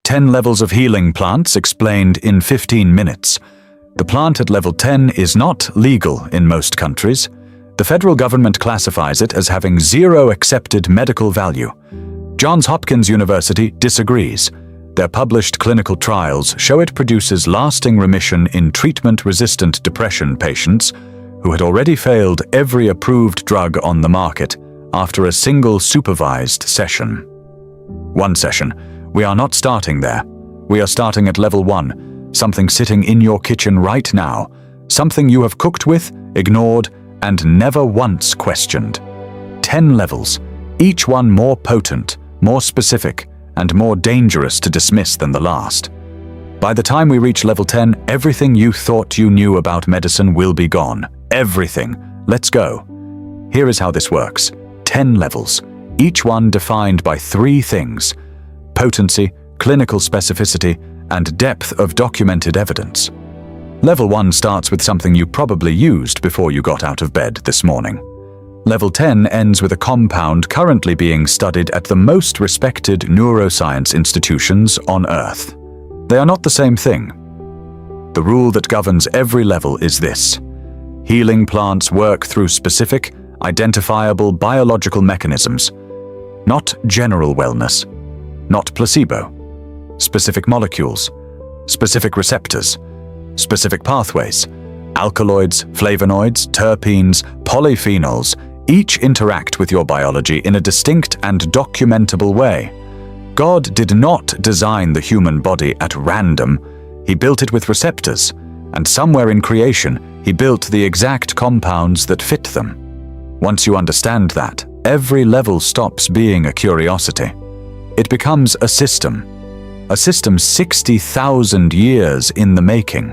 10 levels of healing plants explained in 15 minutes. The plant at level 10 is not legal in most countries. The federal government classifies it as having zero accepted medical value. Johns Hopkins University disagrees. Their published clinical trials show it produces lasting remission in treatment-resistant depression patients who had already failed every approved drug on the market after a single supervised session. One session. We are not starting there. We are starting at level 1, something sitting in your kitchen right now, something you have cooked with, ignored, and never once questioned. 10 levels, each one more potent, more specific, and more dangerous to dismiss than the last. By the time we reach level 10, everything you thought you knew about medicine will be gone. Everything. Let's go. Here is how this works. 10 levels, each one defined by 3 things: potency, clinical specificity, and depth of documented evidence. Level 1 starts with something you probably used before you got out of bed this morning. Level 10 ends with a compound currently being studied at the most respected neuroscience institutions on Earth. They are not the same thing. The rule that governs every level is this: healing plants work through specific, identifiable biological mechanisms, not general wellness, not placebo. Specific molecules, specific receptors, specific pathways, alkaloids, flavonoids, terpenes, polyphenols, each interact with your biology in a distinct and documentable way. God did not design the human body at random. He built it with receptors, and somewhere in creation, He built the exact compounds that fit them. Once you understand that, every level stops being a curiosity. It becomes a system 60,000 years in the making.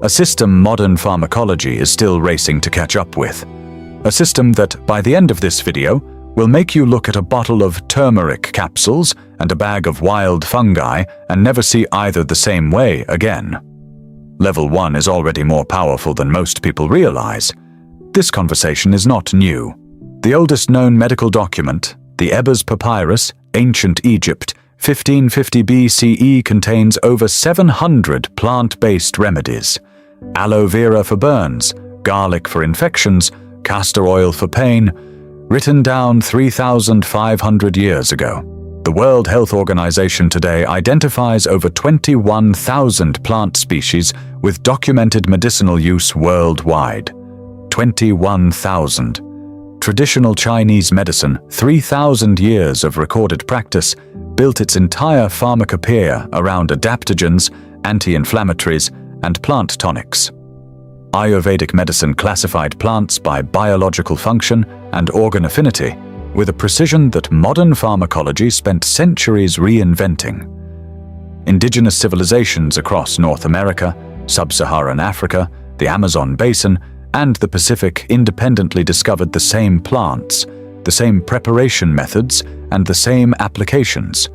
A system modern pharmacology is still racing to catch up with. A system that, by the end of this video, will make you look at a bottle of turmeric capsules and a bag of wild fungi and never see either the same way again. Level 1 is already more powerful than most people realize. This conversation is not new. The oldest known medical document, the Ebers Papyrus, Ancient Egypt, 1550 BCE, contains over 700 plant-based remedies. Aloe vera for burns, garlic for infections, castor oil for pain, written down 3,500 years ago. The World Health Organization today identifies over 21,000 plant species with documented medicinal use worldwide. 21,000. Traditional Chinese medicine, 3,000 years of recorded practice, built its entire pharmacopoeia around adaptogens, anti-inflammatories, and plant tonics. Ayurvedic medicine classified plants by biological function and organ affinity with a precision that modern pharmacology spent centuries reinventing. Indigenous civilizations across North America, Sub-Saharan Africa, the Amazon basin, and the Pacific independently discovered the same plants, the same preparation methods, and the same applications,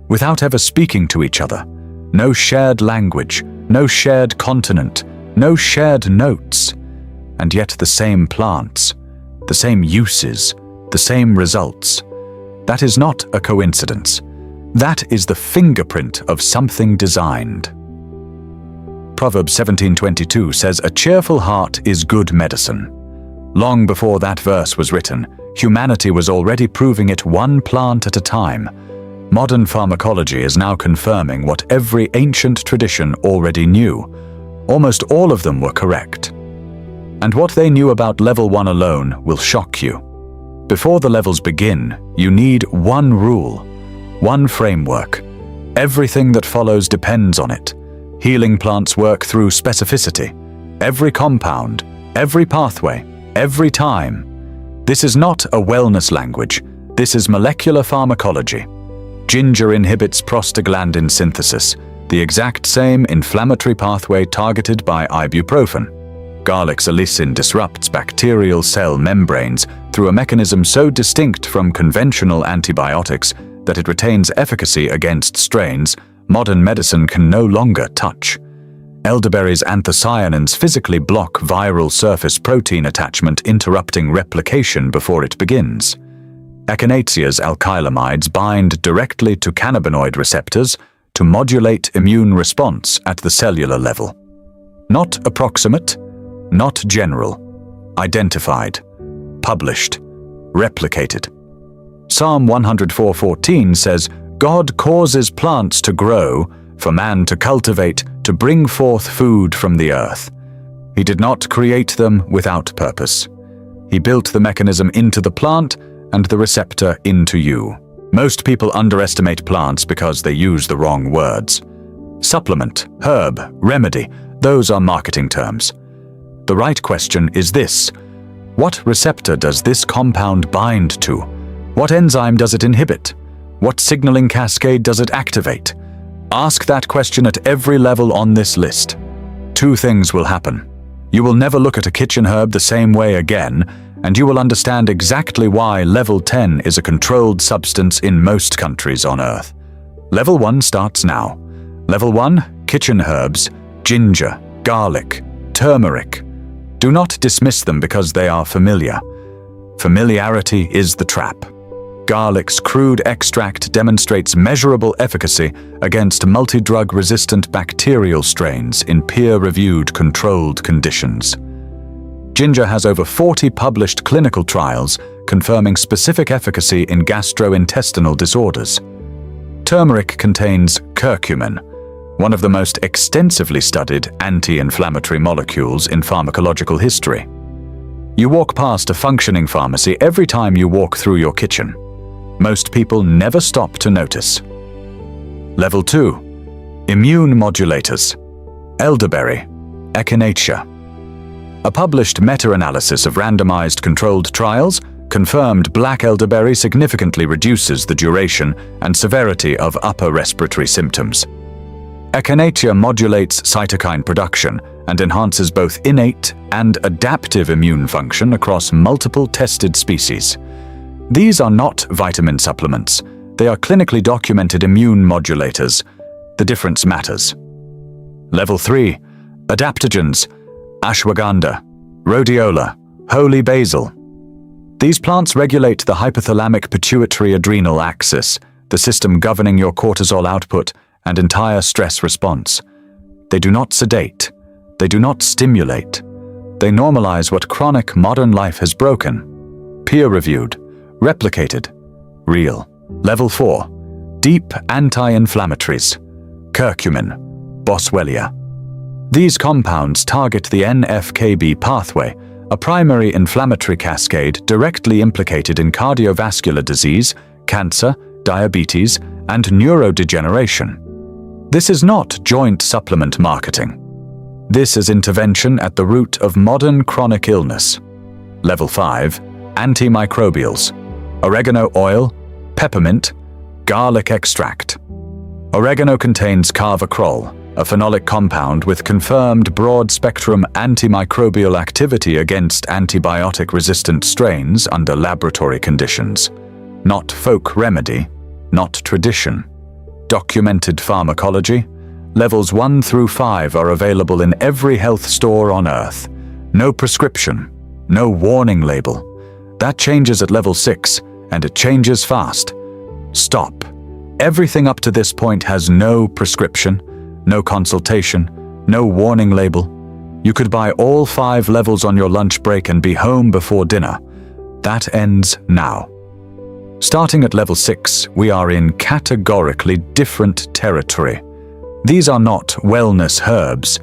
without ever speaking to each other. No shared language, no shared continent, no shared notes, and yet the same plants, the same uses, the same results. That is not a coincidence. That is the fingerprint of something designed. Proverbs 17:22 says, "A cheerful heart is good medicine." Long before that verse was written, humanity was already proving it one plant at a time. Modern pharmacology is now confirming what every ancient tradition already knew. Almost all of them were correct. And what they knew about level 1 alone will shock you. Before the levels begin, you need one rule, one framework. Everything that follows depends on it. Healing plants work through specificity. Every compound, every pathway, every time. This is not a wellness language. This is molecular pharmacology. Ginger inhibits prostaglandin synthesis, the exact same inflammatory pathway targeted by ibuprofen. Garlic salicin disrupts bacterial cell membranes through a mechanism so distinct from conventional antibiotics that it retains efficacy against strains modern medicine can no longer touch. Elderberry's anthocyanins physically block viral surface protein attachment, interrupting replication before it begins. Echinacea's alkylamides bind directly to cannabinoid receptors, to modulate immune response at the cellular level. Not approximate, not general. Identified, published, replicated. Psalm 104:14 says, God causes plants to grow, for man to cultivate, to bring forth food from the earth. He did not create them without purpose. He built the mechanism into the plant and the receptor into you. Most people underestimate plants because they use the wrong words. Supplement, herb, remedy, those are marketing terms. The right question is this: what receptor does this compound bind to? What enzyme does it inhibit? What signaling cascade does it activate? Ask that question at every level on this list. Two things will happen. You will never look at a kitchen herb the same way again, and you will understand exactly why level 10 is a controlled substance in most countries on Earth. Level 1 starts now. Level 1, kitchen herbs, ginger, garlic, turmeric. Do not dismiss them because they are familiar. Familiarity is the trap. Garlic's crude extract demonstrates measurable efficacy against multi-drug-resistant bacterial strains in peer-reviewed controlled conditions. Ginger has over 40 published clinical trials confirming specific efficacy in gastrointestinal disorders. Turmeric contains curcumin, one of the most extensively studied anti-inflammatory molecules in pharmacological history. You walk past a functioning pharmacy every time you walk through your kitchen. Most people never stop to notice. Level 2. Immune modulators. Elderberry, Echinacea. A published meta-analysis of randomized controlled trials confirmed black elderberry significantly reduces the duration and severity of upper respiratory symptoms. Echinacea modulates cytokine production and enhances both innate and adaptive immune function across multiple tested species. These are not vitamin supplements. They are clinically documented immune modulators. The difference matters. Level 3. Adaptogens. Ashwagandha, rhodiola, holy basil. These plants regulate the hypothalamic pituitary adrenal axis, the system governing your cortisol output and entire stress response. They do not sedate. They do not stimulate. They normalize what chronic modern life has broken. Peer-reviewed, replicated, real. Level 4. Deep anti-inflammatories. Curcumin, boswellia. These compounds target the NF-κB pathway, a primary inflammatory cascade directly implicated in cardiovascular disease, cancer, diabetes, and neurodegeneration. This is not joint supplement marketing. This is intervention at the root of modern chronic illness. Level 5. Antimicrobials. Oregano oil, peppermint, garlic extract. Oregano contains carvacrol, a phenolic compound with confirmed broad-spectrum antimicrobial activity against antibiotic-resistant strains under laboratory conditions. Not folk remedy, not tradition. Documented pharmacology. Levels 1 through 5 are available in every health store on Earth. No prescription, no warning label. That changes at level 6, and it changes fast. Stop. Everything up to this point has no prescription, no consultation, no warning label. You could buy all 5 levels on your lunch break and be home before dinner. That ends now. Starting at level 6, we are in categorically different territory. These are not wellness herbs.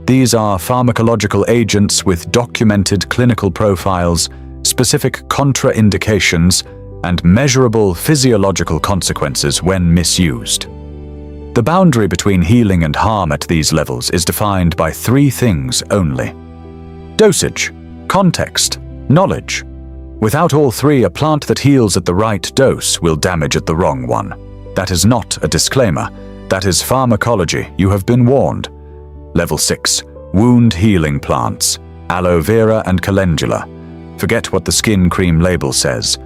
These are pharmacological agents with documented clinical profiles, specific contraindications, and measurable physiological consequences when misused. The boundary between healing and harm at these levels is defined by 3 things only: dosage, context, knowledge. Without all 3, a plant that heals at the right dose will damage at the wrong one. That is not a disclaimer. That is pharmacology. You have been warned. Level 6. Wound healing plants. Aloe vera and calendula. Forget what the skin cream label says.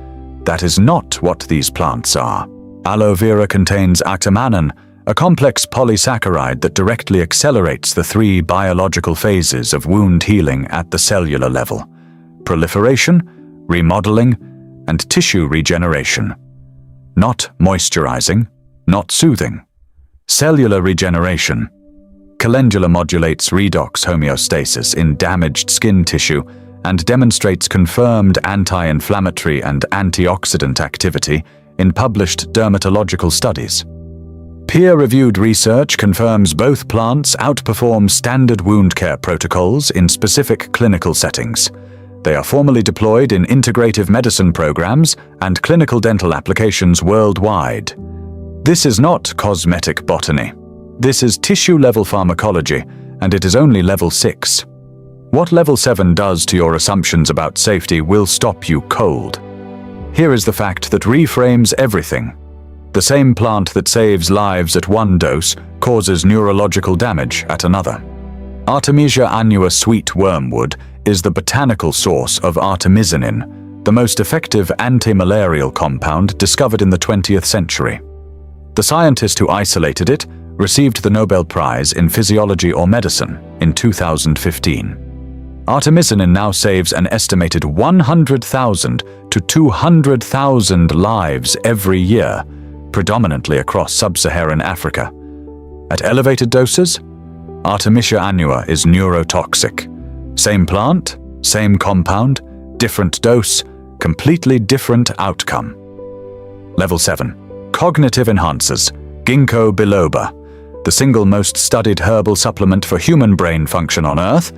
That is not what these plants are. Aloe vera contains atamanan, a complex polysaccharide that directly accelerates the 3 biological phases of wound healing at the cellular level: proliferation, remodeling, and tissue regeneration. Not moisturizing, not soothing. Cellular regeneration. Calendula modulates redox homeostasis in damaged skin tissue and demonstrates confirmed anti-inflammatory and antioxidant activity in published dermatological studies. Peer-reviewed research confirms both plants outperform standard wound care protocols in specific clinical settings. They are formally deployed in integrative medicine programs and clinical dental applications worldwide. This is not cosmetic botany. This is tissue-level pharmacology, and it is only level 6. What level 7 does to your assumptions about safety will stop you cold. Here is the fact that reframes everything. The same plant that saves lives at one dose causes neurological damage at another. Artemisia annua sweet wormwood is the botanical source of artemisinin, the most effective anti-malarial compound discovered in the 20th century. The scientist who isolated it received the Nobel Prize in Physiology or Medicine in 2015. Artemisinin now saves an estimated 100,000 to 200,000 lives every year, predominantly across sub-Saharan Africa. At elevated doses, Artemisia annua is neurotoxic. Same plant, same compound, different dose, completely different outcome. Level 7. Cognitive enhancers. Ginkgo biloba, the single most studied herbal supplement for human brain function on Earth.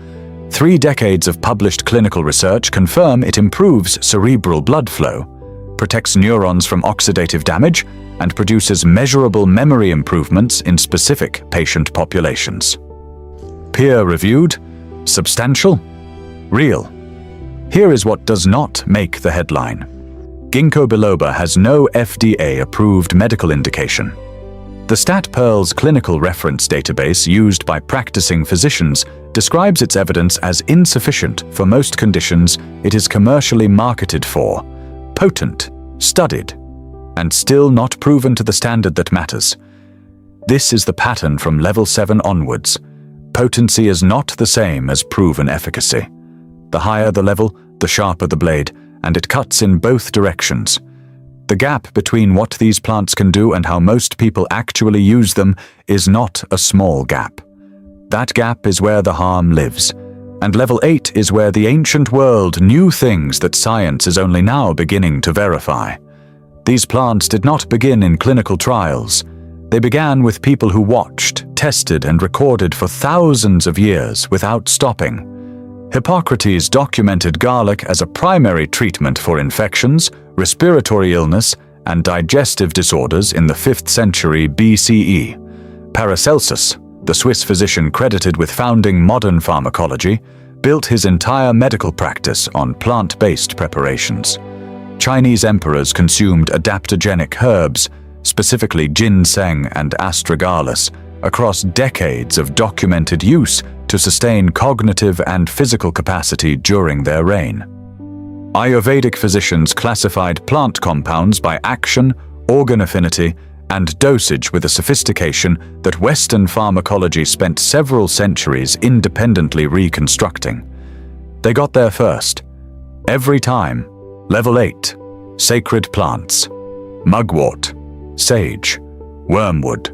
3 decades of published clinical research confirm it improves cerebral blood flow, protects neurons from oxidative damage, and produces measurable memory improvements in specific patient populations. Peer-reviewed, substantial, real. Here is what does not make the headline. Ginkgo biloba has no FDA-approved medical indication. The StatPearls clinical reference database used by practicing physicians describes its evidence as insufficient for most conditions it is commercially marketed for, potent, studied, and still not proven to the standard that matters. This is the pattern from level 7 onwards. Potency is not the same as proven efficacy. The higher the level, the sharper the blade, and it cuts in both directions. The gap between what these plants can do and how most people actually use them is not a small gap. That gap is where the harm lives, and level 8 is where the ancient world knew things that science is only now beginning to verify. These plants did not begin in clinical trials. They began with people who watched, tested, and recorded for thousands of years without stopping. Hippocrates documented garlic as a primary treatment for infections, respiratory illness, and digestive disorders in the 5th century BCE. Paracelsus, the Swiss physician credited with founding modern pharmacology, built his entire medical practice on plant-based preparations. Chinese emperors consumed adaptogenic herbs, specifically ginseng and astragalus, across decades of documented use to sustain cognitive and physical capacity during their reign. Ayurvedic physicians classified plant compounds by action, organ affinity, and dosage with a sophistication that Western pharmacology spent several centuries independently reconstructing. They got there first. Every time. Level 8. Sacred plants. Mugwort. Sage. Wormwood.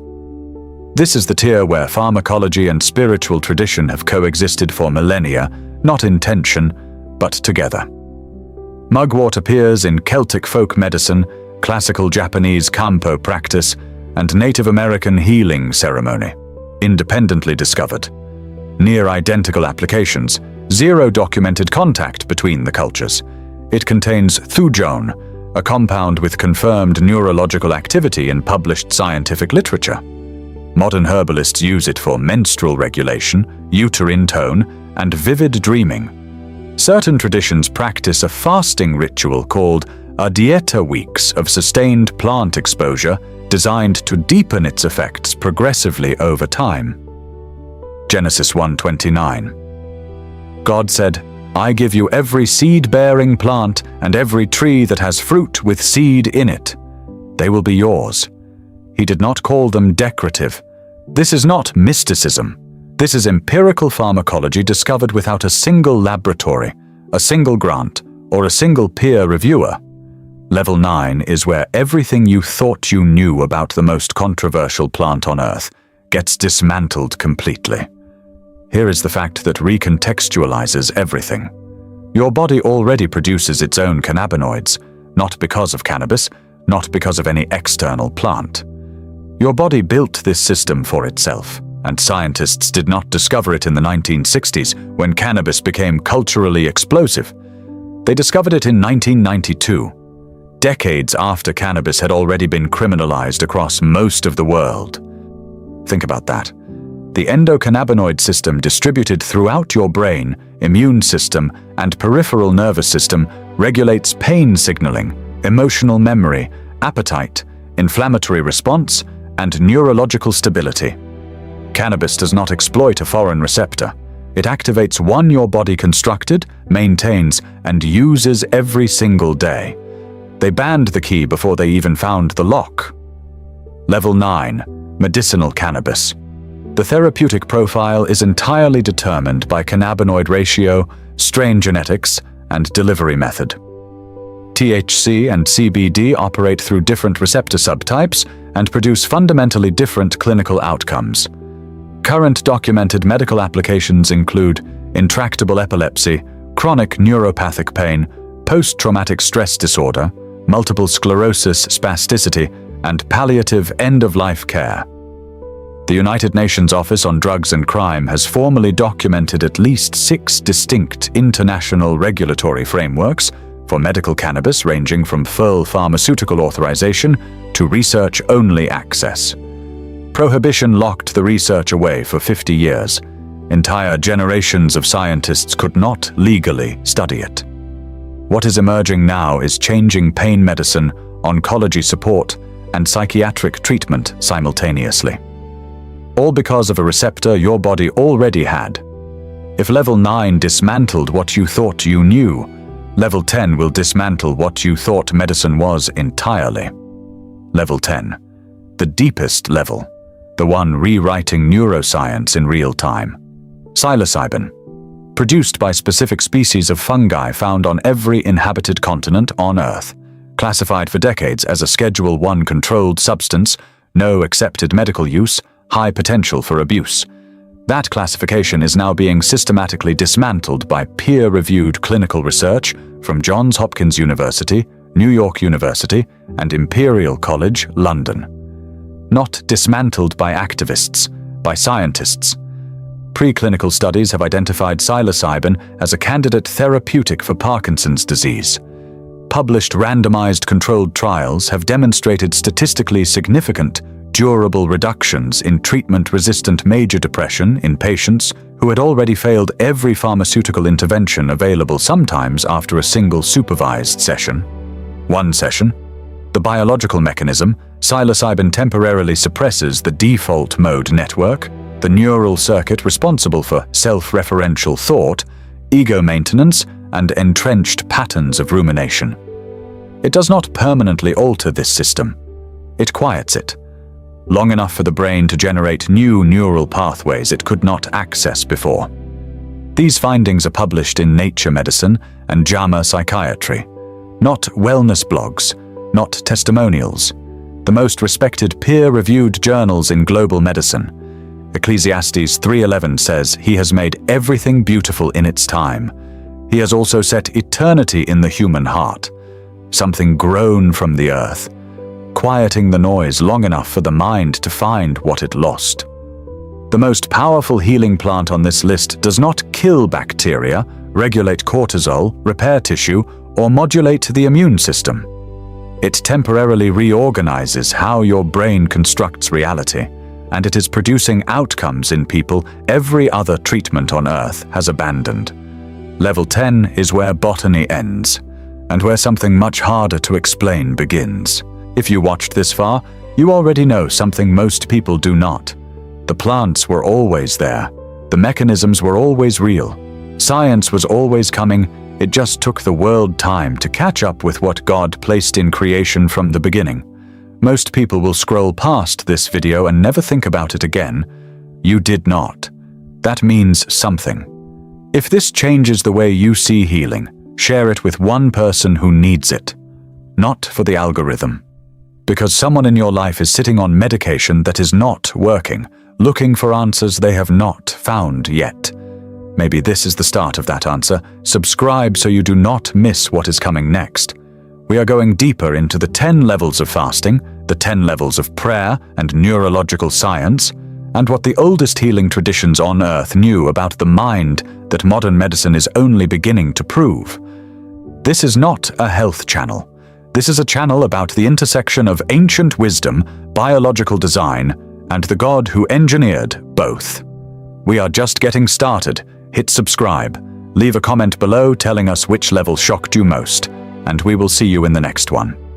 This is the tier where pharmacology and spiritual tradition have coexisted for millennia, not in tension, but together. Mugwort appears in Celtic folk medicine, classical Japanese Kampo practice, and Native American healing ceremony, independently discovered. Near identical applications, zero documented contact between the cultures. It contains thujone, a compound with confirmed neurological activity in published scientific literature. Modern herbalists use it for menstrual regulation, uterine tone, and vivid dreaming. Certain traditions practice a fasting ritual called a dieta weeks of sustained plant exposure designed to deepen its effects progressively over time. Genesis 1:29. God said, "I give you every seed-bearing plant and every tree that has fruit with seed in it. They will be yours." He did not call them decorative. This is not mysticism. This is empirical pharmacology discovered without a single laboratory, a single grant, or a single peer reviewer. Level 9 is where everything you thought you knew about the most controversial plant on Earth gets dismantled completely. Here is the fact that recontextualizes everything. Your body already produces its own cannabinoids, not because of cannabis, not because of any external plant. Your body built this system for itself, and scientists did not discover it in the 1960s when cannabis became culturally explosive. They discovered it in 1992, decades after cannabis had already been criminalized across most of the world. Think about that. The endocannabinoid system distributed throughout your brain, immune system, and peripheral nervous system regulates pain signaling, emotional memory, appetite, inflammatory response, and neurological stability. Cannabis does not exploit a foreign receptor. It activates one your body constructed, maintains, and uses every single day. They banned the key before they even found the lock. Level 9. Medicinal cannabis. The therapeutic profile is entirely determined by cannabinoid ratio, strain genetics, and delivery method. THC and CBD operate through different receptor subtypes and produce fundamentally different clinical outcomes. Current documented medical applications include intractable epilepsy, chronic neuropathic pain, post-traumatic stress disorder, multiple sclerosis spasticity, and palliative end-of-life care. The United Nations Office on Drugs and Crime has formally documented at least 6 distinct international regulatory frameworks for medical cannabis, ranging from full pharmaceutical authorization to research-only access. Prohibition locked the research away for 50 years. Entire generations of scientists could not legally study it. What is emerging now is changing pain medicine, oncology support, and psychiatric treatment simultaneously. All because of a receptor your body already had. If Level 9 dismantled what you thought you knew, Level 10 will dismantle what you thought medicine was entirely. Level 10. The deepest level. The one rewriting neuroscience in real time. Psilocybin. Produced by specific species of fungi found on every inhabited continent on Earth. Classified for decades as a Schedule I controlled substance, no accepted medical use, high potential for abuse. That classification is now being systematically dismantled by peer-reviewed clinical research from Johns Hopkins University, New York University, and Imperial College, London. Not dismantled by activists, by scientists. Preclinical studies have identified psilocybin as a candidate therapeutic for Parkinson's disease. Published randomized controlled trials have demonstrated statistically significant, durable reductions in treatment-resistant major depression in patients who had already failed every pharmaceutical intervention available, sometimes after a single supervised session. One session. The biological mechanism, psilocybin temporarily suppresses the default mode network, the neural circuit responsible for self-referential thought, ego maintenance, and entrenched patterns of rumination. It does not permanently alter this system. It quiets it, long enough for the brain to generate new neural pathways it could not access before. These findings are published in Nature Medicine and JAMA Psychiatry. Not wellness blogs, not testimonials. The most respected peer-reviewed journals in global medicine. Ecclesiastes 3:11 says, "He has made everything beautiful in its time. He has also set eternity in the human heart, something grown from the earth, quieting the noise long enough for the mind to find what it lost." The most powerful healing plant on this list does not kill bacteria, regulate cortisol, repair tissue, or modulate the immune system. It temporarily reorganizes how your brain constructs reality, and it is producing outcomes in people every other treatment on Earth has abandoned. Level 10 is where botany ends, and where something much harder to explain begins. If you watched this far, you already know something most people do not. The plants were always there. The mechanisms were always real. Science was always coming. It just took the world time to catch up with what God placed in creation from the beginning. Most people will scroll past this video and never think about it again. You did not. That means something. If this changes the way you see healing, share it with one person who needs it. not for the algorithm. Because someone in your life is sitting on medication that is not working, looking for answers they have not found yet. Maybe this is the start of that answer. Subscribe so you do not miss what is coming next. We are going deeper into the 10 levels of fasting, the 10 levels of prayer and neurological science, and what the oldest healing traditions on Earth knew about the mind that modern medicine is only beginning to prove. This is not a health channel. This is a channel about the intersection of ancient wisdom, biological design, and the God who engineered both. We are just getting started. Hit subscribe. Leave a comment below telling us which level shocked you most, and we will see you in the next one.